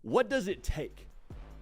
What does it take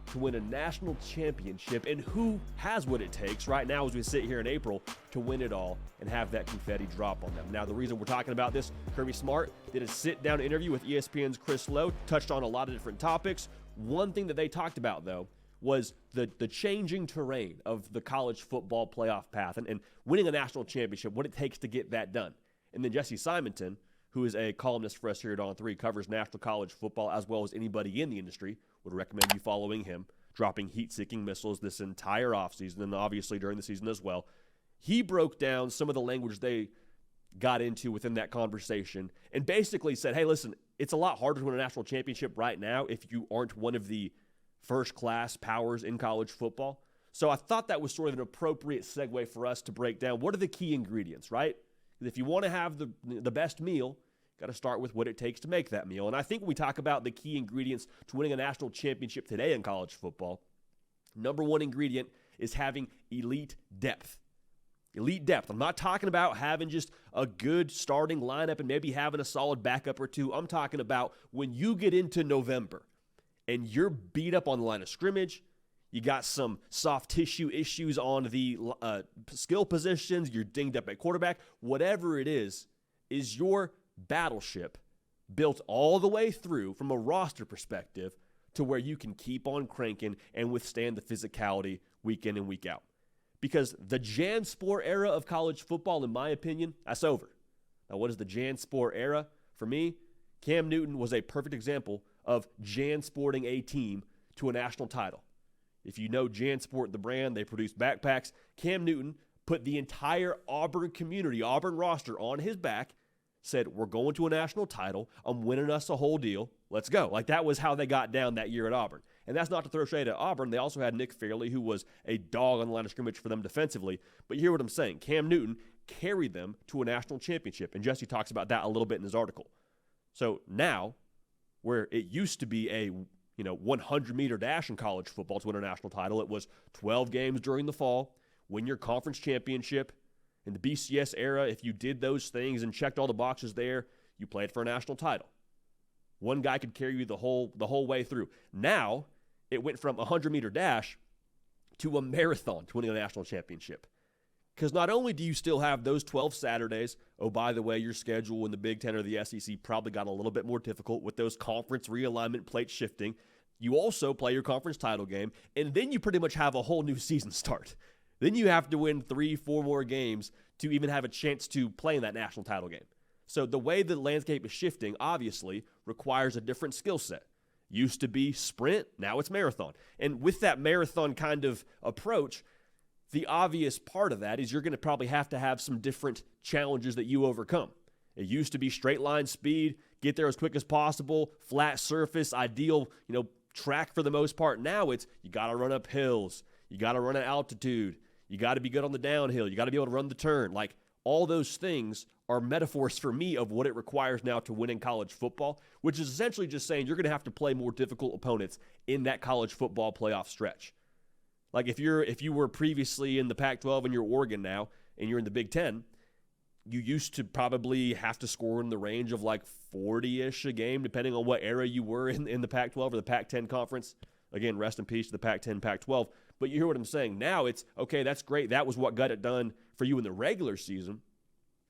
to win a national championship, and who has what it takes right now as we sit here in April to win it all and have that confetti drop on them? Now, the reason we're talking about this, Kirby Smart did a sit-down interview with ESPN's Chris Lowe, touched on a lot of different topics. One thing that they talked about, though, was the changing terrain of the college football playoff path and winning a national championship, what it takes to get that done. And then Jesse Simonton, who is a columnist for us here at On3, covers national college football as well as anybody in the industry, would recommend you following him, dropping heat-seeking missiles this entire offseason and obviously during the season as well. He broke down some of the language they got into within that conversation and basically said, hey, listen, it's a lot harder to win a national championship right now if you aren't one of the first-class powers in college football. So I thought that was sort of an appropriate segue for us to break down what are the key ingredients, right? If you want to have the best meal, got to start with what it takes to make that meal. And I think when we talk about the key ingredients to winning a national championship today in college football, number one ingredient is having elite depth. Elite depth. I'm not talking about having just a good starting lineup and maybe having a solid backup or two. I'm talking about when you get into November and you're beat up on the line of scrimmage, you got some soft tissue issues on the skill positions, you're dinged up at quarterback, whatever it is your battleship built all the way through from a roster perspective to where you can keep on cranking and withstand the physicality week in and week out. Because the JanSport era of college football, in my opinion, that's over. Now, what is the JanSport era? For me, Cam Newton was a perfect example of JanSporting a team to a national title. If you know JanSport, the brand, they produce backpacks. Cam Newton put the entire Auburn community, Auburn roster on his back, said, we're going to a national title. I'm winning us a whole deal. Let's go. Like, that was how they got down that year at Auburn. And that's not to throw shade at Auburn. They also had Nick Fairley, who was a dog on the line of scrimmage for them defensively. But you hear what I'm saying. Cam Newton carried them to a national championship. And Jesse talks about that a little bit in his article. So now, where it used to be a 100-meter dash in college football to win a national title, it was 12 games during the fall, win your conference championship. In the BCS era, if you did those things and checked all the boxes there, you played for a national title. One guy could carry you the whole way through. Now, it went from a 100-meter dash to a marathon to winning a national championship. Because not only do you still have those 12 Saturdays, oh, by the way, your schedule in the Big Ten or the SEC probably got a little bit more difficult with those conference realignment plates shifting. You also play your conference title game, and then you pretty much have a whole new season start. Then you have to win 3-4 more games to even have a chance to play in that national title game. So the way the landscape is shifting, obviously, requires a different skill set. Used to be sprint, now it's marathon. And with that marathon kind of approach, the obvious part of that is you're going to probably have to have some different challenges that you overcome. It used to be straight line speed, get there as quick as possible, flat surface, ideal, track for the most part. Now it's you got to run up hills, you got to run at altitude, you got to be good on the downhill, you got to be able to run the turn. Like, all those things are metaphors for me of what it requires now to win in college football, which is essentially just saying you're going to have to play more difficult opponents in that college football playoff stretch. Like, if you were previously in the Pac-12 and you're Oregon now and you're in the Big Ten, you used to probably have to score in the range of like 40-ish a game, depending on what era you were in the Pac-12 or the Pac-10 conference. Again, rest in peace to the Pac-10, Pac-12. But you hear what I'm saying. Now it's, okay, that's great. That was what got it done for you in the regular season.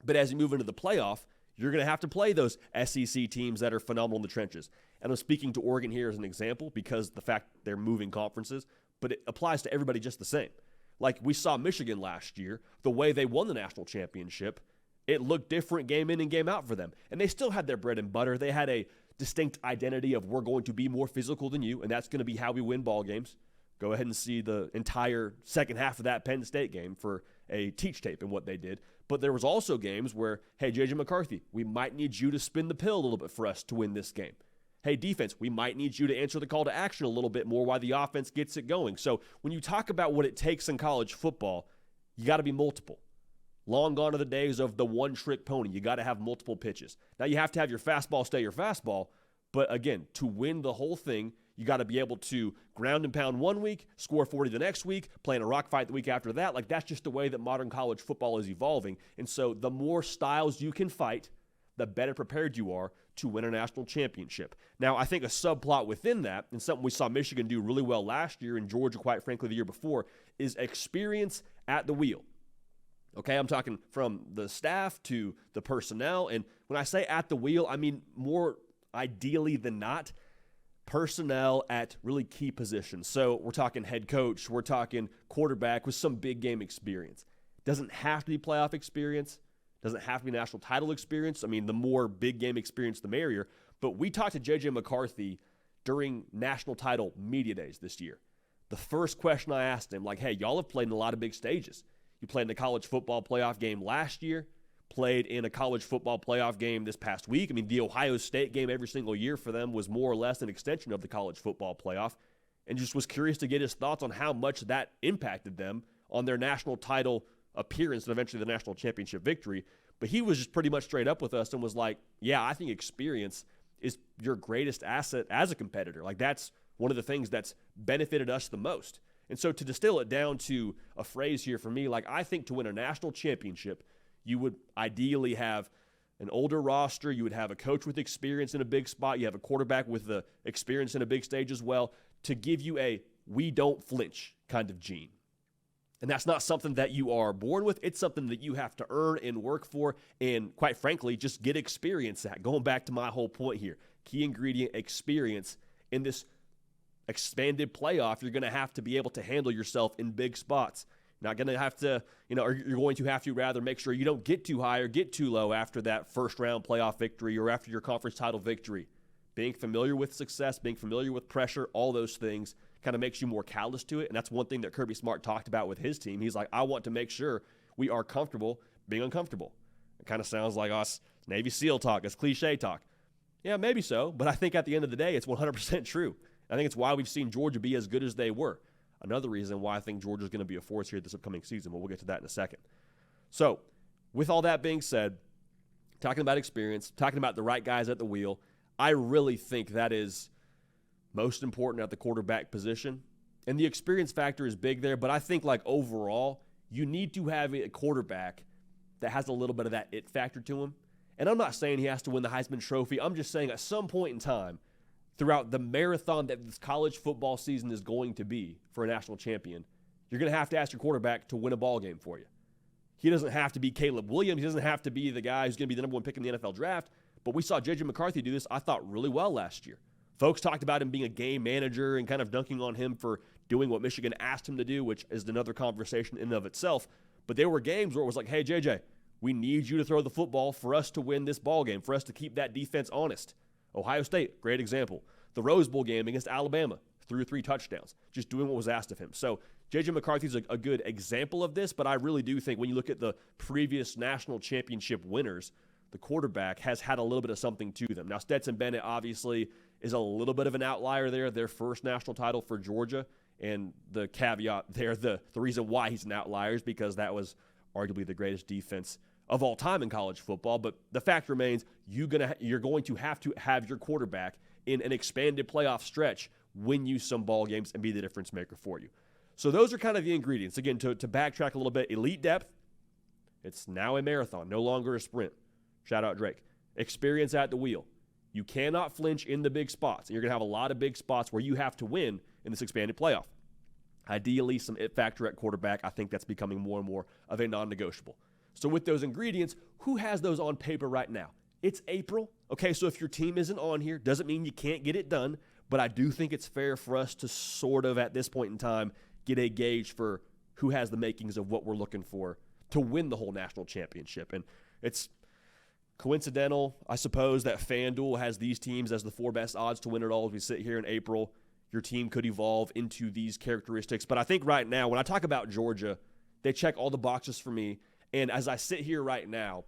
But as you move into the playoff, you're going to have to play those SEC teams that are phenomenal in the trenches. And I'm speaking to Oregon here as an example because the fact they're moving conferences, but it applies to everybody just the same. Like we saw Michigan last year, the way they won the national championship, it looked different game in and game out for them. And they still had their bread and butter. They had a distinct identity of we're going to be more physical than you, and that's going to be how we win ball games. Go ahead and see the entire second half of that Penn State game for a teach tape and what they did. But there was also games where, hey, J.J. McCarthy, we might need you to spin the pill a little bit for us to win this game. Hey, defense, we might need you to answer the call to action a little bit more while the offense gets it going. So when you talk about what it takes in college football, you got to be multiple. Long gone are the days of the one-trick pony. You got to have multiple pitches. Now, you have to have your fastball stay your fastball, but again, to win the whole thing, you got to be able to ground and pound one week, score 40 the next week, play in a rock fight the week after that. Like, that's just the way that modern college football is evolving. And so the more styles you can fight, the better prepared you are to win a national championship. Now, I think a subplot within that, and something we saw Michigan do really well last year and Georgia, quite frankly, the year before, is experience at the wheel. Okay, I'm talking from the staff to the personnel. And when I say at the wheel, I mean more ideally than not, personnel at really key positions. So we're talking head coach, we're talking quarterback with some big game experience. Doesn't have to be playoff experience, doesn't have to be national title experience. I mean, the more big game experience, the merrier. But we talked to J.J. McCarthy during national title media days this year. The first question I asked him, like, hey, y'all have played in a lot of big stages. You played in a college football playoff game last year, played in a college football playoff game this past week. I mean, the Ohio State game every single year for them was more or less an extension of the college football playoff, and just was curious to get his thoughts on how much that impacted them on their national title appearance and eventually the national championship victory. But he was just pretty much straight up with us and was like, yeah, I think experience is your greatest asset as a competitor. Like, that's one of the things that's benefited us the most. And so to distill it down to a phrase here for me, like, I think to win a national championship, you would ideally have an older roster. You would have a coach with experience in a big spot. You have a quarterback with the experience in a big stage as well to give you a we don't flinch kind of gene. And that's not something that you are born with. It's something that you have to earn and work for and, quite frankly, just get experience at. Going back to my whole point here, key ingredient, experience in this expanded playoff. You're going to have to be able to handle yourself in big spots. You're not going to have to, or you're going to have to rather make sure you don't get too high or get too low after that first round playoff victory or after your conference title victory. Being familiar with success, being familiar with pressure, all those things kind of makes you more callous to it. And that's one thing that Kirby Smart talked about with his team. He's like, I want to make sure we are comfortable being uncomfortable. It kind of sounds like us Navy SEAL talk, it's cliche talk. Yeah, maybe so, but I think at the end of the day, it's 100% true. I think it's why we've seen Georgia be as good as they were. Another reason why I think Georgia's going to be a force here this upcoming season, but we'll get to that in a second. So, with all that being said, talking about experience, talking about the right guys at the wheel, I really think that is most important at the quarterback position. And the experience factor is big there, but I think like overall, you need to have a quarterback that has a little bit of that it factor to him. And I'm not saying he has to win the Heisman Trophy. I'm just saying at some point in time, throughout the marathon that this college football season is going to be for a national champion, you're going to have to ask your quarterback to win a ball game for you. He doesn't have to be Caleb Williams. He doesn't have to be the guy who's going to be the number one pick in the NFL draft. But we saw J.J. McCarthy do this, I thought, really well last year. Folks talked about him being a game manager and kind of dunking on him for doing what Michigan asked him to do, which is another conversation in and of itself. But there were games where it was like, hey, JJ, we need you to throw the football for us to win this ball game, for us to keep that defense honest. Ohio State, great example. The Rose Bowl game against Alabama, threw 3 touchdowns, just doing what was asked of him. So J.J. McCarthy's a good example of this, but I really do think when you look at the previous national championship winners, the quarterback has had a little bit of something to them. Now, Stetson Bennett obviously is a little bit of an outlier there, their first national title for Georgia, and the caveat there, the reason why he's an outlier is because that was arguably the greatest defense of all time in college football. But the fact remains, you're going to have your quarterback in an expanded playoff stretch win you some ball games and be the difference maker for you. So those are kind of the ingredients. Again, to backtrack a little bit, elite depth, it's now a marathon, no longer a sprint. Shout out Drake. Experience at the wheel. You cannot flinch in the big spots. And you're going to have a lot of big spots where you have to win in this expanded playoff. Ideally, some it factor at quarterback. I think that's becoming more and more of a non-negotiable. So with those ingredients, who has those on paper right now? It's April. Okay, so if your team isn't on here, doesn't mean you can't get it done. But I do think it's fair for us to sort of, at this point in time, get a gauge for who has the makings of what we're looking for to win the whole national championship. And it's coincidental, I suppose, that FanDuel has these teams as the 4 best odds to win it all as we sit here in April. Your team could evolve into these characteristics. But I think right now, when I talk about Georgia, they check all the boxes for me. And as I sit here right now,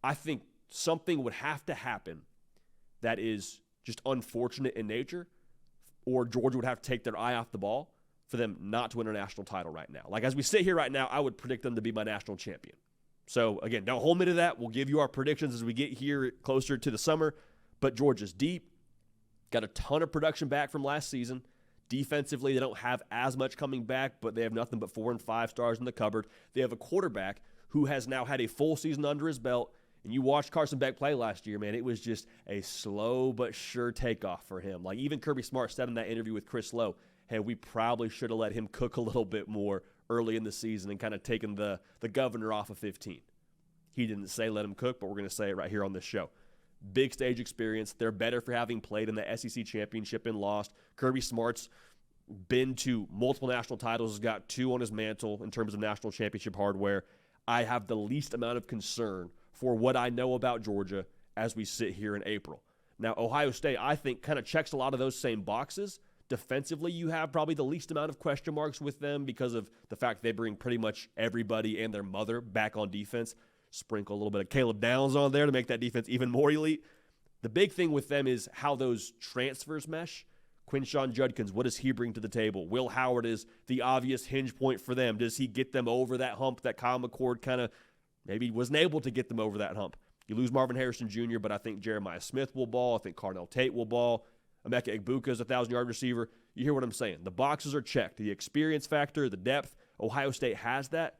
I think something would have to happen that is just unfortunate in nature, or Georgia would have to take their eye off the ball for them not to win a national title right now. Like, as we sit here right now, I would predict them to be my national champion. So, again, don't hold me to that. We'll give you our predictions as we get here closer to the summer. But Georgia's deep, got a ton of production back from last season. Defensively, they don't have as much coming back, but they have nothing but 4 and 5 stars in the cupboard. They have a quarterback who has now had a full season under his belt And you watched Carson Beck play last year, man, it was just a slow but sure takeoff for him. Like even Kirby Smart said in that interview with Chris Lowe, hey, we probably should have let him cook a little bit more early in the season and kind of taken the governor off of 15. He didn't say let him cook, but we're going to say it right here on this show. Big stage experience. They're better for having played in the SEC championship and lost. Kirby Smart's been to multiple national titles, has got 2 on his mantle in terms of national championship hardware. I have the least amount of concern for what I know about Georgia as we sit here in April. Now, Ohio State, I think, kind of checks a lot of those same boxes. Defensively, you have probably the least amount of question marks with them because of the fact they bring pretty much everybody and their mother back on defense. Sprinkle a little bit of Caleb Downs on there to make that defense even more elite. The big thing with them is how those transfers mesh. Quinshon Judkins, what does he bring to the table? Will Howard is the obvious hinge point for them. Does he get them over that hump that Kyle McCord kind of maybe wasn't able to get them over that hump? You lose Marvin Harrison Jr., but I think Jeremiah Smith will ball. I think Carnell Tate will ball. Emeka Egbuka is a 1,000-yard receiver. You hear what I'm saying. The boxes are checked. The experience factor, the depth, Ohio State has that.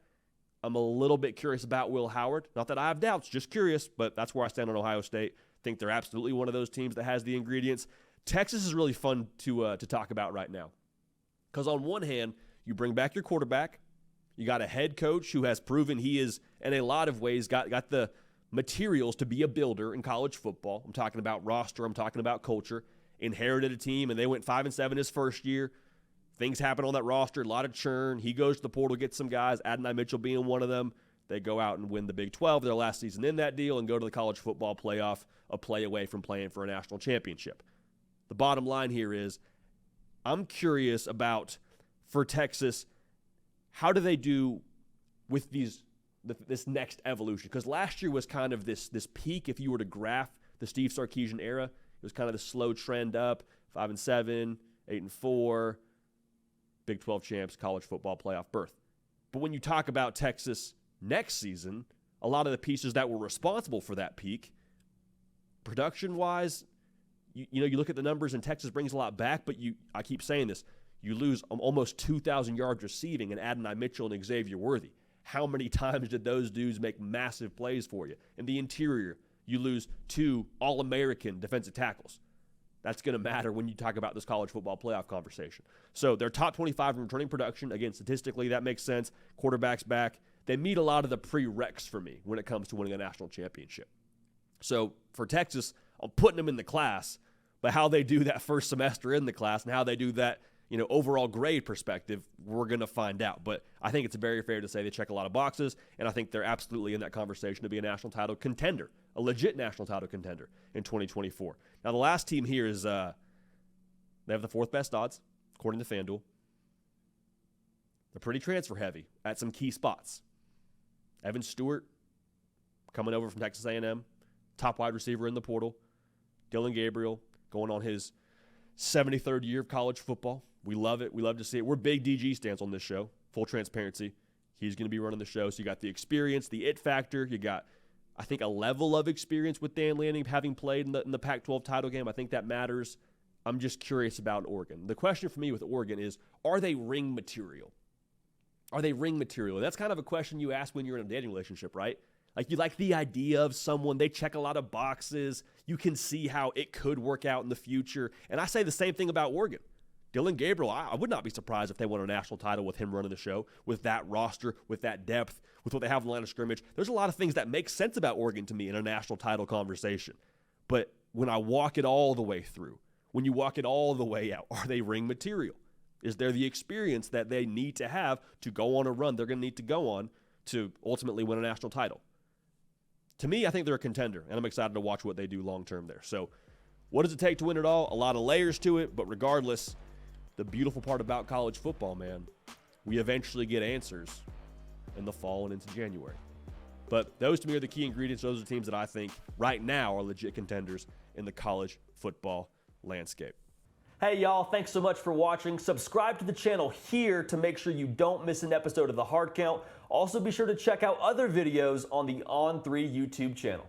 I'm a little bit curious about Will Howard. Not that I have doubts, just curious, but that's where I stand on Ohio State. Think they're absolutely one of those teams that has the ingredients. Texas is really fun to talk about right now because on one hand, you bring back your quarterback. You got a head coach who has proven he is, in a lot of ways, got the materials to be a builder in college football. I'm talking about roster. I'm talking about culture. Inherited a team, and they went 5-7 his first year. Things happen on that roster, a lot of churn. He goes to the portal, gets some guys, Adonai Mitchell being one of them. They go out and win the Big 12, their last season in that deal, and go to the college football playoff, a play away from playing for a national championship. The bottom line here is I'm curious about, for Texas, how do they do with this next evolution? Because last year was kind of this peak, if you were to graph the Steve Sarkisian era. It was kind of the slow trend up, 5-7, 8-4, Big 12 champs, college football playoff berth. But when you talk about Texas next season, a lot of the pieces that were responsible for that peak, production-wise, you look at the numbers and Texas brings a lot back, but I keep saying this, you lose almost 2,000 yards receiving in Adonai Mitchell and Xavier Worthy. How many times did those dudes make massive plays for you? In the interior, you lose 2 All-American defensive tackles. That's going to matter when you talk about this college football playoff conversation. So they're top 25 in returning production. Again, statistically, that makes sense. Quarterback's back. They meet a lot of the prereqs for me when it comes to winning a national championship. So for Texas, I'm putting them in the class, but how they do that first semester in the class and how they do that, overall grade perspective, we're going to find out. But I think it's very fair to say they check a lot of boxes, and I think they're absolutely in that conversation to be a national title contender, a legit national title contender in 2024. Now, the last team here is they have the 4th best odds, according to FanDuel. They're pretty transfer heavy at some key spots. Evan Stewart, coming over from Texas A&M, top wide receiver in the portal. Dylan Gabriel, going on his 73rd year of college football. We love it. We love to see it. We're big DG stands on this show. Full transparency. He's going to be running the show. So you got the experience, the it factor. You got, I think, a level of experience with Dan Lanning having played in the Pac-12 title game. I think that matters. I'm just curious about Oregon. The question for me with Oregon is, are they ring material? Are they ring material? That's kind of a question you ask when you're in a dating relationship, right? Like, you like the idea of someone, they check a lot of boxes. You can see how it could work out in the future. And I say the same thing about Oregon. Dylan Gabriel, I would not be surprised if they won a national title with him running the show, with that roster, with that depth, with what they have in the line of scrimmage. There's a lot of things that make sense about Oregon to me in a national title conversation. But when I walk it all the way through, when you walk it all the way out, are they ring material? Is there the experience that they need to have to go on a run they're going to need to go on to ultimately win a national title? To me, I think they're a contender, and I'm excited to watch what they do long-term there. So what does it take to win it all? A lot of layers to it, but regardless, the beautiful part about college football, man, we eventually get answers in the fall and into January. But those, to me, are the key ingredients. Those are the teams that I think right now are legit contenders in the college football landscape. Hey, y'all, thanks so much for watching. Subscribe to the channel here to make sure you don't miss an episode of The Hard Count. Also, be sure to check out other videos on the On3 YouTube channel.